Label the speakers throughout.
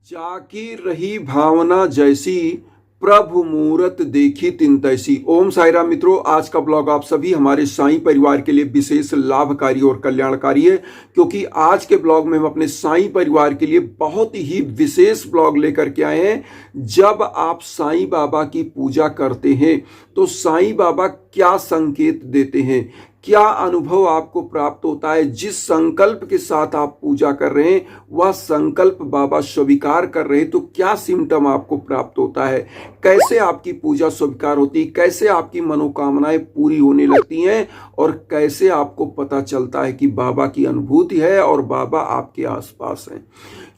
Speaker 1: जाकी रही भावना जैसी, प्रभु मूरत देखी तिन तैसी। ओम साई राम मित्रों, आज का ब्लॉग आप सभी हमारे साईं परिवार के लिए विशेष लाभकारी और कल्याणकारी है, क्योंकि आज के ब्लॉग में हम अपने साईं परिवार के लिए बहुत ही विशेष ब्लॉग लेकर के आए हैं। जब आप साईं बाबा की पूजा करते हैं तो साईं बाबा क्या संकेत देते हैं, क्या अनुभव आपको प्राप्त होता है। जिस संकल्प के साथ आप पूजा कर रहे हैं वह संकल्प बाबा स्वीकार कर रहे हैं तो क्या सिम्टम आपको प्राप्त होता है, कैसे आपकी पूजा स्वीकार होती है, कैसे आपकी मनोकामनाएं पूरी होने लगती हैं और कैसे आपको पता चलता है कि बाबा की अनुभूति है और बाबा आपके आसपास हैं।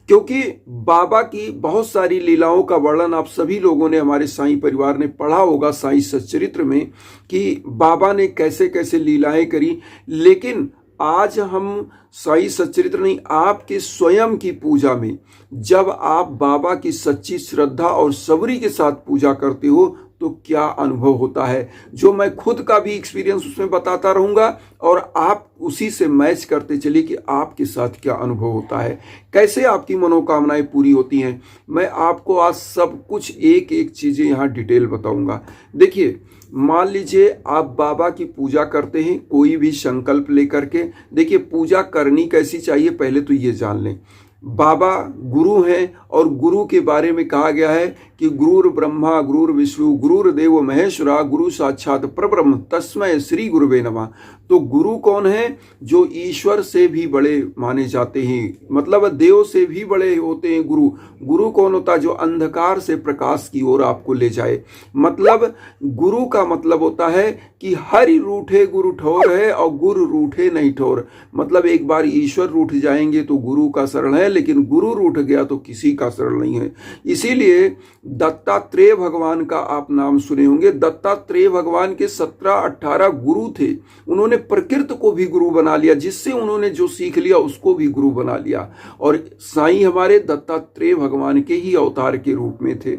Speaker 1: क्योंकि बाबा की बहुत सारी लीलाओं का वर्णन आप सभी लोगों ने, हमारे साईं परिवार ने पढ़ा होगा साईं सच्चरित्र में कि बाबा ने कैसे कैसे लीलाएं करी। लेकिन आज हम साईं सच्चरित्र नहीं, आपके स्वयं की पूजा में जब आप बाबा की सच्ची श्रद्धा और सबरी के साथ पूजा करते हो तो क्या अनुभव होता है, जो मैं खुद का भी एक्सपीरियंस उसमें बताता रहूंगा और आप उसी से मैच करते चलिए कि आपके साथ क्या अनुभव होता है, कैसे आपकी मनोकामनाएं पूरी होती हैं। मैं आपको आज सब कुछ एक एक चीजें यहाँ डिटेल बताऊंगा। देखिए, मान लीजिए आप बाबा की पूजा करते हैं कोई भी संकल्प लेकर के। देखिए, पूजा करनी कैसी चाहिए पहले तो ये जान लें। बाबा गुरु हैं और गुरु के बारे में कहा गया है कि गुरुर ब्रह्मा गुरुर विष्णु गुरुर्देव महेश्वरा गुरु साक्षात परब्रह्म तस्मै श्री गुरुवे नमः। तो गुरु कौन है? जो ईश्वर से भी बड़े माने जाते हैं, मतलब देव से भी बड़े होते हैं गुरु। गुरु कौन होता है? जो अंधकार से प्रकाश की ओर आपको ले जाए। मतलब गुरु का मतलब होता है कि हरि रूठे गुरु ठोर है और गुरु रूठे नहीं ठोर। मतलब एक बार ईश्वर रूठ जाएंगे तो गुरु का शरण है, लेकिन गुरु रूठ गया तो किसी का शरण नहीं है। इसीलिए दत्तात्रेय भगवान का आप नाम सुने होंगे। दत्तात्रेय भगवान के 17-18 गुरु थे। उन्होंने प्रकृति को भी गुरु बना लिया, जिससे उन्होंने जो सीख लिया उसको भी गुरु बना लिया। और साईं हमारे दत्तात्रेय भगवान के ही अवतार के रूप में थे।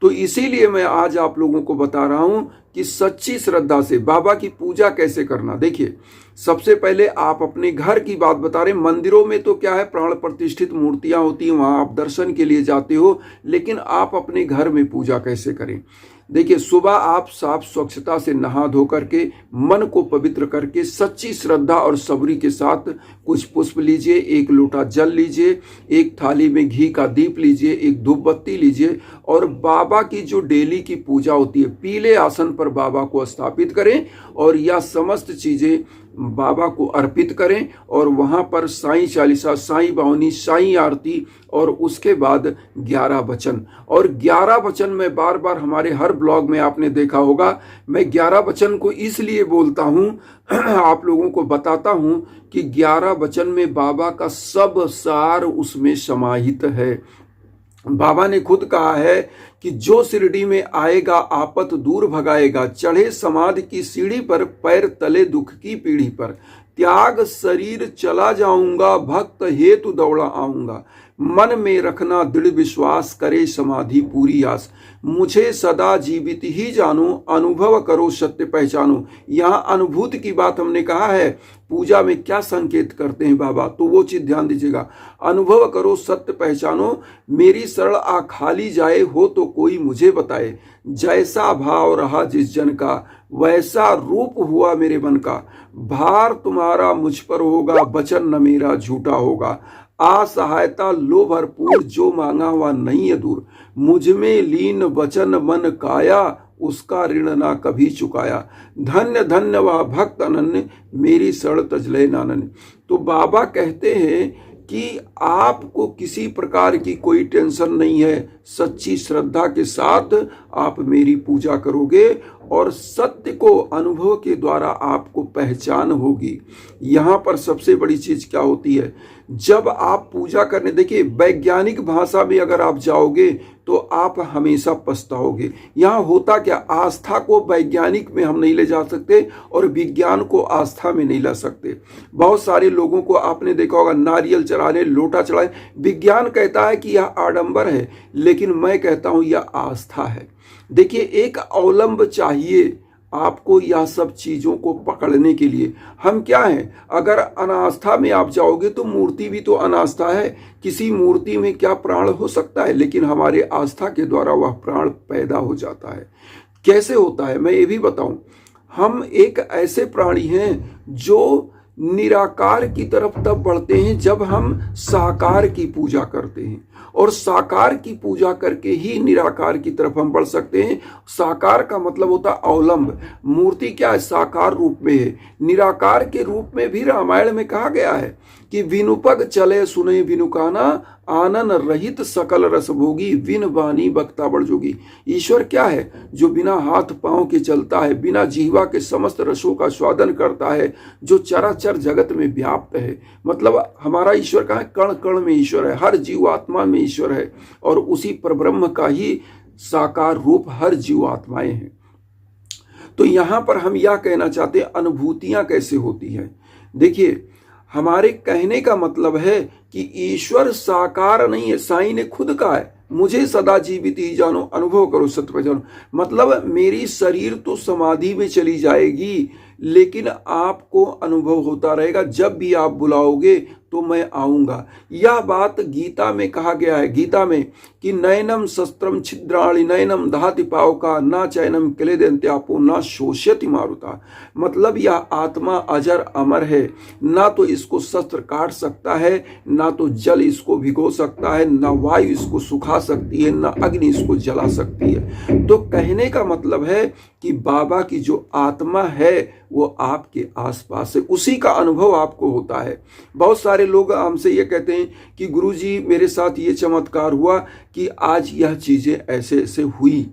Speaker 1: तो इसीलिए मैं आज आप लोगों को बता रहा हूं कि सच्ची श्रद्धा से बाबा की पूजा कैसे करना। देखिए, सबसे पहले आप अपने घर की बात बता रहे हैं। मंदिरों में तो क्या है, प्राण प्रतिष्ठित मूर्तियां होती हैं, वहां आप दर्शन के लिए जाते हो, लेकिन आप अपने घर में पूजा कैसे करें। देखिए, सुबह आप साफ स्वच्छता से नहा धो करके मन को पवित्र करके सच्ची श्रद्धा और सबरी के साथ कुछ पुष्प लीजिए, एक लोटा जल लीजिए, एक थाली में घी का दीप लीजिए, एक धूप बत्ती लीजिए और बाबा की जो डेली की पूजा होती है पीले आसन पर बाबा को स्थापित करें और यह समस्त चीजें बाबा को अर्पित करें। और वहां पर साईं चालीसा, साईं बावनी, साईं आरती और उसके बाद 11 वचन। और 11 वचन में बार बार हमारे हर ब्लॉग में आपने देखा होगा, मैं 11 वचन को इसलिए बोलता हूं आप लोगों को बताता हूं कि 11 वचन में बाबा का सब सार उसमें समाहित है। बाबा ने खुद कहा है कि जो शिरडी में आएगा आपत दूर भगाएगा, चढ़े समाधि की सीढ़ी पर, पैर तले दुख की पीढ़ी पर, त्याग शरीर चला जाऊंगा, भक्त हेतु दौड़ा आऊंगा, मन में रखना दृढ़ विश्वास, करे समाधि पूरी आस, मुझे सदा जीवित ही जानो, अनुभव करो सत्य पहचानो। यहाँ अनुभूति की बात हमने कहा है। पूजा में क्या संकेत करते हैं बाबा, तो वो चीज ध्यान दीजिएगा। अनुभव करो सत्य पहचानो, मेरी शरण आ खाली जाए, हो तो कोई मुझे बताए, जैसा भाव रहा जिस जन का, वैसा रूप हुआ मेरे मन का, भार तुम्हारा मुझ पर होगा, वचन न मेरा झूठा होगा, आ सहायता लो भरपूर, जो मांगा हुआ नहीं है दूर, मुझ में लीन वचन मन काया, उसका ऋण ना कभी चुकाया, धन्य धन्य वह भक्त अनन्य, मेरी शरण तजले नानन्य। तो बाबा कहते हैं कि आपको किसी प्रकार की कोई टेंशन नहीं है। सच्ची श्रद्धा के साथ आप मेरी पूजा करोगे और सत्य को अनुभव के द्वारा आपको पहचान होगी। यहाँ पर सबसे बड़ी चीज क्या होती है, जब आप पूजा करने, देखिए वैज्ञानिक भाषा में अगर आप जाओगे तो आप हमेशा पछताओगे। यहाँ होता क्या, आस्था को वैज्ञानिक में हम नहीं ले जा सकते और विज्ञान को आस्था में नहीं ला सकते। बहुत सारे लोगों को आपने देखा होगा नारियल चढ़ाने, लोटा चढ़ाए, विज्ञान कहता है कि यह आडंबर है, लेकिन मैं कहता हूं यह आस्था है। देखिए, एक अवलंब चाहिए आपको यह सब चीजों को पकड़ने के लिए। हम क्या हैं? अगर अनास्था में आप जाओगे तो मूर्ति भी तो अनास्था है। किसी मूर्ति में क्या प्राण हो सकता है? लेकिन हमारे आस्था के द्वारा वह प्राण पैदा हो जाता है। कैसे होता है मैं ये भी बताऊं। हम एक ऐसे प्राणी हैं जो निराकार की तरफ तब बढ़ते हैं जब हम साकार की पूजा करते हैं, और साकार की पूजा करके ही निराकार की तरफ हम बढ़ सकते हैं। साकार का मतलब होता है अवलंब। मूर्ति क्या है? साकार रूप में है। निराकार के रूप में भी रामायण में कहा गया है कि विनुपग चले सुने विनुकाना, आनन रहित सकल रस भोगी, विन वाणी बक्ता बड़ जोगी। ईश्वर क्या है? जो बिना हाथ पांव के चलता है, बिना जीवा के समस्त रसों का स्वादन करता है, जो चराचर जगत में व्याप्त है। मतलब हमारा ईश्वर कहाँ है? कण कण में ईश्वर है, हर जीवात्मा में ईश्वर है, और उसी परब्रह्म का ही साकार रूप हर जीवात्माएं हैं। तो यहां पर हम यह कहना चाहते हैं, अनुभूतियां कैसे होती हैं। देखिए, हमारे कहने का मतलब है कि ईश्वर साकार नहीं है। साईं ने खुद कहा है, मुझे सदा जीवित ही जानो, अनुभव करो सत्य पहचानो। मतलब मेरी शरीर तो समाधि में चली जाएगी, लेकिन आपको अनुभव होता रहेगा। जब भी आप बुलाओगे तो मैं आऊंगा। यह बात गीता में कहा गया है। गीता में कि नयनम शस्त्रम छिद्राणि नयनम दहाति पावका ना चैनम क्लेदन्त्यापो ना शोष्यति मारुता। मतलब यह आत्मा अजर अमर है, ना तो इसको शस्त्र काट सकता है, ना तो जल इसको भिगो सकता है, ना वायु इसको सुखा सकती है, ना अग्नि इसको जला सकती है। तो कहने का मतलब है कि बाबा की जो आत्मा है वो आपके आसपास है, उसी का अनुभव आपको होता है। बहुत सारे लोग हमसे ये कहते हैं कि गुरुजी मेरे साथ ये चमत्कार हुआ कि आज यह चीजें ऐसे ऐसे हुई।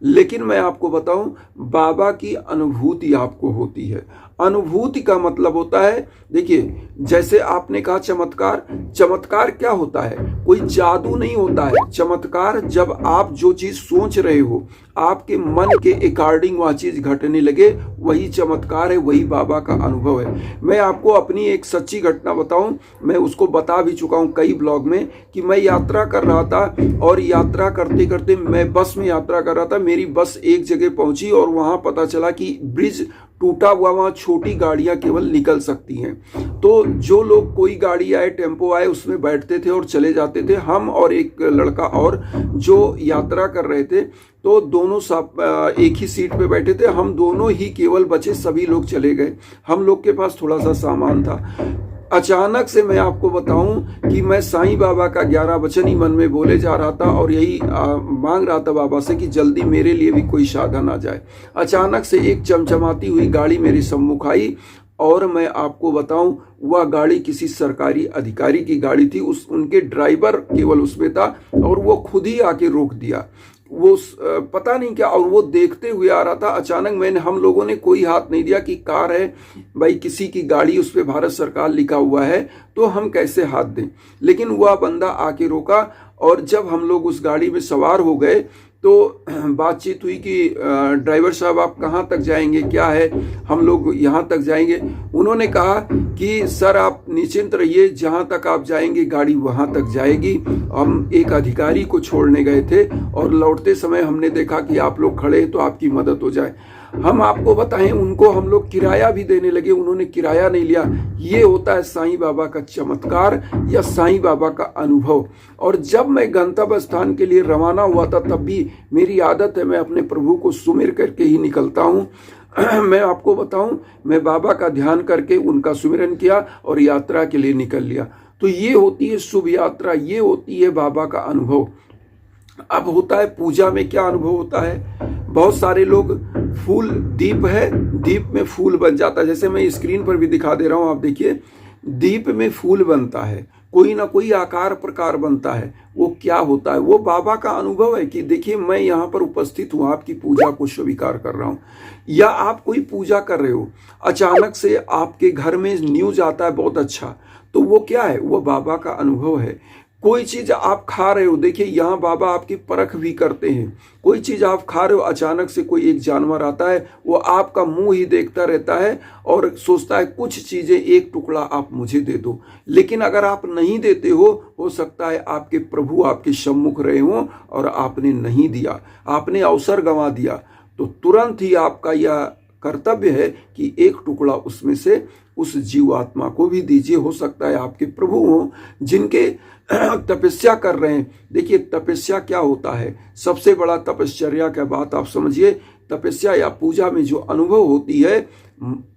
Speaker 1: लेकिन मैं आपको बताऊं, बाबा की अनुभूति आपको होती है। अनुभूति का मतलब होता है, देखिए जैसे आपने कहा चमत्कार, चमत्कार क्या होता है? कोई जादू नहीं होता है। चमत्कार जब आप जो चीज सोच रहे हो, आपके मन के अकॉर्डिंग वह चीज घटने लगे, वही चमत्कार है, वही बाबा का अनुभव है। मैं आपको अपनी एक सच्ची घटना बताऊं, मैं उसको बता भी चुका हूं कई ब्लॉग में, कि मैं यात्रा कर रहा था, और यात्रा करते करते मैं बस में यात्रा कर रहा था। मेरी बस एक जगह पहुंची और वहां पता चला कि ब्रिज टूटा हुआ, वहां छोटी गाड़ियां केवल निकल सकती हैं। तो जो लोग, कोई गाड़ी आए, टेम्पो आए, उसमें बैठते थे और चले जाते थे। हम और एक लड़का और जो यात्रा कर रहे थे, तो दोनों एक ही सीट पे बैठे थे। हम दोनों ही केवल बचे, सभी लोग चले गए। हम लोग के पास थोड़ा सा सामान था। अचानक से मैं आपको बताऊं कि मैं साईं बाबा का 11 वचन ही मन में बोले जा रहा था, और यही मांग रहा था बाबा से कि जल्दी मेरे लिए भी कोई साधन आ जाए। अचानक से एक चमचमाती हुई गाड़ी मेरे सम्मुख आई, और मैं आपको बताऊं, वह गाड़ी किसी सरकारी अधिकारी की गाड़ी थी। उनके ड्राइवर केवल उसमें था, और वो खुद ही आके रोक दिया। वो पता नहीं क्या, और वो देखते हुए आ रहा था। अचानक हम लोगों ने कोई हाथ नहीं दिया कि कार है भाई, किसी की गाड़ी, उस पर भारत सरकार लिखा हुआ है, तो हम कैसे हाथ दें। लेकिन वह बंदा आके रोका, और जब हम लोग उस गाड़ी में सवार हो गए तो बातचीत हुई कि ड्राइवर साहब आप कहाँ तक जाएंगे, क्या है? हम लोग यहाँ तक जाएंगे। उन्होंने कहा कि सर आप निश्चिंत रहिए, जहाँ तक आप जाएंगे गाड़ी वहाँ तक जाएगी। हम एक अधिकारी को छोड़ने गए थे, और लौटते समय हमने देखा कि आप लोग खड़े हैं, तो आपकी मदद हो जाए। हम आपको बताएं, उनको हम लोग किराया भी देने लगे, उन्होंने किराया नहीं लिया। ये होता है साईं बाबा का चमत्कार या साईं बाबा का अनुभव। और जब मैं गंतव्य स्थान के लिए रवाना हुआ था, तब भी मेरी आदत है, मैं अपने प्रभु को सुमिर करके ही निकलता हूँ। मैं आपको बताऊं, मैं बाबा का ध्यान करके उनका सुमिरन किया और यात्रा के लिए निकल लिया। तो ये होती है शुभ यात्रा, ये होती है बाबा का अनुभव। अब होता है पूजा में क्या अनुभव होता है। बहुत सारे लोग, फूल दीप है, दीप में फूल बन जाता है। जैसे मैं स्क्रीन पर भी दिखा दे रहा हूं, आप देखिए, दीप में फूल बनता है, कोई ना कोई आकार प्रकार बनता है। वो क्या होता है? वो बाबा का अनुभव है कि देखिए मैं यहाँ पर उपस्थित हूँ, आपकी पूजा को स्वीकार कर रहा हूँ। या आप कोई पूजा कर रहे हो, अचानक से आपके घर में न्यूज आता है बहुत अच्छा, तो वो क्या है? वो बाबा का अनुभव है। कोई चीज आप खा रहे हो, देखिए यहाँ बाबा आपकी परख भी करते हैं। कोई चीज आप खा रहे हो, अचानक से कोई एक जानवर आता है, वो आपका मुंह ही देखता रहता है और सोचता है कुछ चीजें, एक टुकड़ा आप मुझे दे दो। लेकिन अगर आप नहीं देते हो सकता है आपके प्रभु आपके सम्मुख रहे हों और आपने नहीं दिया, आपने अवसर गंवा दिया, तो तुरंत ही आपका यह कर्तव्य है कि एक टुकड़ा उसमें से उस जीवात्मा को भी दीजिए। हो सकता है आपके प्रभु हो जिनके तपस्या कर रहे हैं। देखिए तपस्या क्या होता है, सबसे बड़ा तपश्चर्या क्या बात आप समझिए। तपस्या या पूजा में जो अनुभव होती है,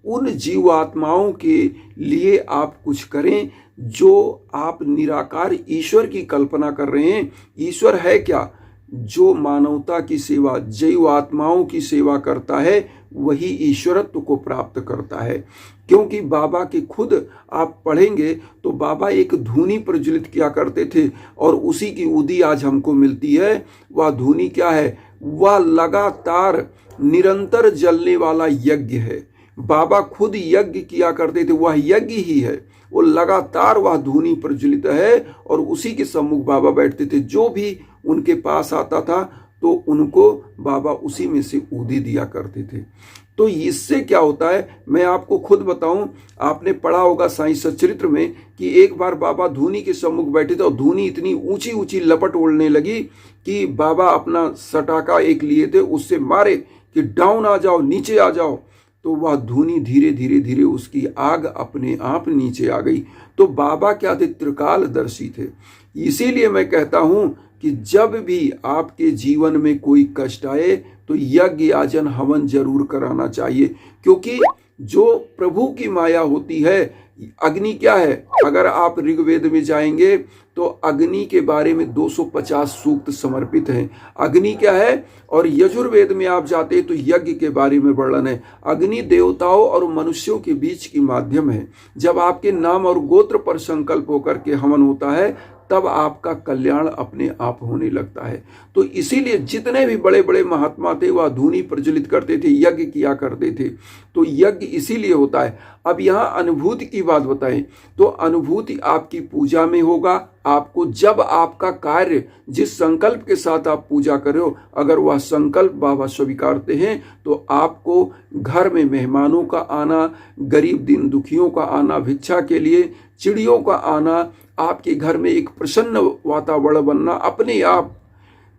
Speaker 1: उन जीवात्माओं के लिए आप कुछ करें जो आप निराकार ईश्वर की कल्पना कर रहे हैं। ईश्वर है क्या? जो मानवता की सेवा, जीवात्माओं की सेवा करता है वही ईश्वरत्व को प्राप्त करता है। क्योंकि बाबा की खुद आप पढ़ेंगे तो बाबा एक धूनी प्रज्वलित किया करते थे और उसी की उदी आज हमको मिलती है। वह धूनी क्या है? वह लगातार निरंतर जलने वाला यज्ञ है। बाबा खुद यज्ञ किया करते थे, वह यज्ञ ही है। वो लगातार वह धूनी प्रज्वलित है और उसी के सम्मुख बाबा बैठते थे। जो भी उनके पास आता था तो उनको बाबा उसी में से ऊदी दिया करते थे। तो इससे क्या होता है मैं आपको खुद बताऊं, आपने पढ़ा होगा साईं सच्चरित्र में कि एक बार बाबा धूनी के सम्मुख बैठे थे और धूनी इतनी ऊंची ऊंची लपट उड़ने लगी कि बाबा अपना सटाका एक लिए थे, उससे मारे कि डाउन आ जाओ, नीचे आ जाओ। तो वह धूनी धीरे धीरे धीरे उसकी आग अपने आप नीचे आ गई। तो बाबा क्या थे? त्रिकालदर्शी थे। इसीलिए मैं कहता हूं कि जब भी आपके जीवन में कोई कष्ट आए तो यज्ञ याजन हवन जरूर कराना चाहिए। क्योंकि जो प्रभु की माया होती है, अग्नि क्या है? अगर आप ऋग्वेद में जाएंगे तो अग्नि के बारे में 250 सूक्त समर्पित हैं। अग्नि क्या है? और यजुर्वेद में आप जाते तो यज्ञ के बारे में वर्णन है। अग्नि देवताओं और मनुष्यों के बीच की माध्यम है। जब आपके नाम और गोत्र पर संकल्प होकर के हवन होता है तब आपका कल्याण अपने आप होने लगता है। तो इसीलिए जितने भी बड़े बड़े महात्मा थे वह धूनी प्रज्वलित करते थे, यज्ञ किया करते थे। तो यज्ञ इसीलिए होता है। अब यहाँ अनुभूति की बात बताएं तो अनुभूति आपकी पूजा में होगा। आपको जब आपका कार्य जिस संकल्प के साथ आप पूजा कर रहे हो, अगर वह संकल्प बाबा स्वीकारते हैं तो आपको घर में मेहमानों का आना, गरीब दिन दुखियों का आना, भिक्षा के लिए चिड़ियों का आना, आपके घर में एक प्रसन्न वातावरण बनना अपने आप।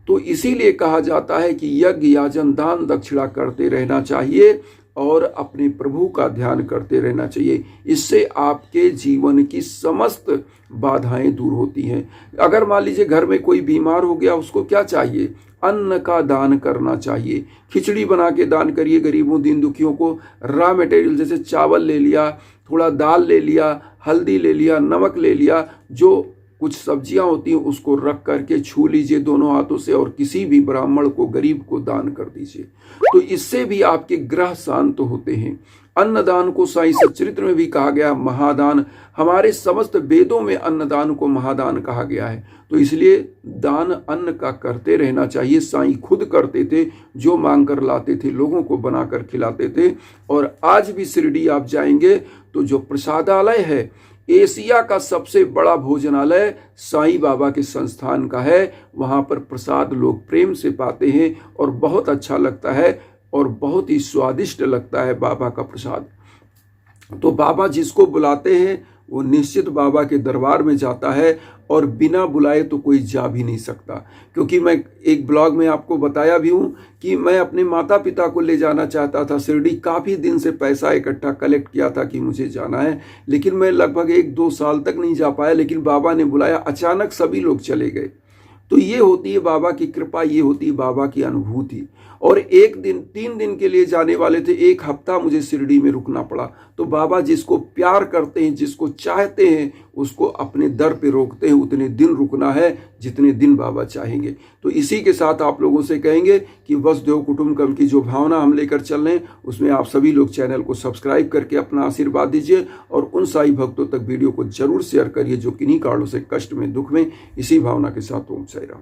Speaker 1: तो इसीलिए कहा जाता है कि यज्ञ याजन दान दक्षिणा करते रहना चाहिए और अपने प्रभु का ध्यान करते रहना चाहिए। इससे आपके जीवन की समस्त बाधाएं दूर होती हैं। अगर मान लीजिए घर में कोई बीमार हो गया, उसको क्या चाहिए? अन्न का दान करना चाहिए। खिचड़ी बना के दान करिए गरीबों दिन दुखियों को। रॉ मटेरियल जैसे चावल ले लिया, थोड़ा दाल ले लिया, हल्दी ले लिया, नमक ले लिया, जो कुछ सब्जियां होती हैं उसको रख करके छू लीजिए दोनों हाथों से और किसी भी ब्राह्मण को, गरीब को दान कर दीजिए। तो इससे भी आपके ग्रह शांत होते हैं। अन्नदान को साईं सच्चरित्र में भी कहा गया महादान। हमारे समस्त वेदों में अन्नदान को महादान कहा गया है। तो इसलिए दान अन्न का करते रहना चाहिए। साईं खुद करते थे, जो मांग कर लाते थे लोगों को बनाकर खिलाते थे। और आज भी शिरडी आप जाएंगे तो जो प्रसादालय है, एशिया का सबसे बड़ा भोजनालय साईं बाबा के संस्थान का है। वहाँ पर प्रसाद लोग प्रेम से पाते हैं और बहुत अच्छा लगता है और बहुत ही स्वादिष्ट लगता है बाबा का प्रसाद। तो बाबा जिसको बुलाते हैं वो निश्चित बाबा के दरबार में जाता है और बिना बुलाए तो कोई जा भी नहीं सकता। क्योंकि मैं एक ब्लॉग में आपको बताया भी हूँ कि मैं अपने माता पिता को ले जाना चाहता था शिरडी। काफ़ी दिन से पैसा इकट्ठा कलेक्ट किया था कि मुझे जाना है, लेकिन मैं लगभग 1-2 साल तक नहीं जा पाया। लेकिन बाबा ने बुलाया, अचानक सभी लोग चले गए। तो ये होती है बाबा की कृपा, ये होती है बाबा की अनुभूति। और 3 दिन के लिए जाने वाले थे, 1 हफ्ता मुझे शिरडी में रुकना पड़ा। तो बाबा जिसको प्यार करते हैं, जिसको चाहते हैं, उसको अपने दर पे रोकते हैं। उतने दिन रुकना है जितने दिन बाबा चाहेंगे। तो इसी के साथ आप लोगों से कहेंगे कि वसुधैव कुटुंबकम की जो भावना हम लेकर चल रहे हैं उसमें आप सभी लोग चैनल को सब्सक्राइब करके अपना आशीर्वाद दीजिए और उन साईं भक्तों तक वीडियो को जरूर शेयर करिए जो किन्हीं कारणों से कष्ट में, दुख में। इसी भावना के साथ ओम साईं राम।